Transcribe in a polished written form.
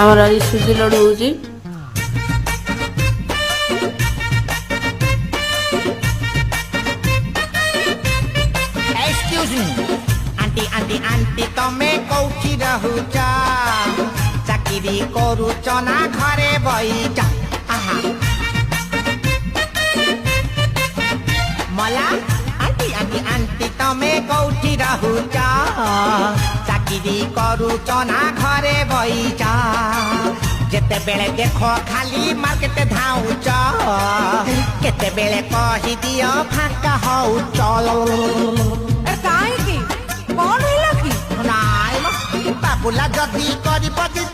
ଆମର ଆଜି ସୁଜି ଲଡ଼ୁ ହେଉଛି। आंटी आंटी आंटी तमे कौठी रहुच चाकरी करुच ना घरे बईच मला आंटी आंटी आंटी तमे कौठी रहुच चाकरी करुच ना घरे बईच जेते बेले देख खाली मार्केट धाउच केते बेले कहि दियो फाका हौच काहे की कौन होला की नाई बाबुला जदी करी पति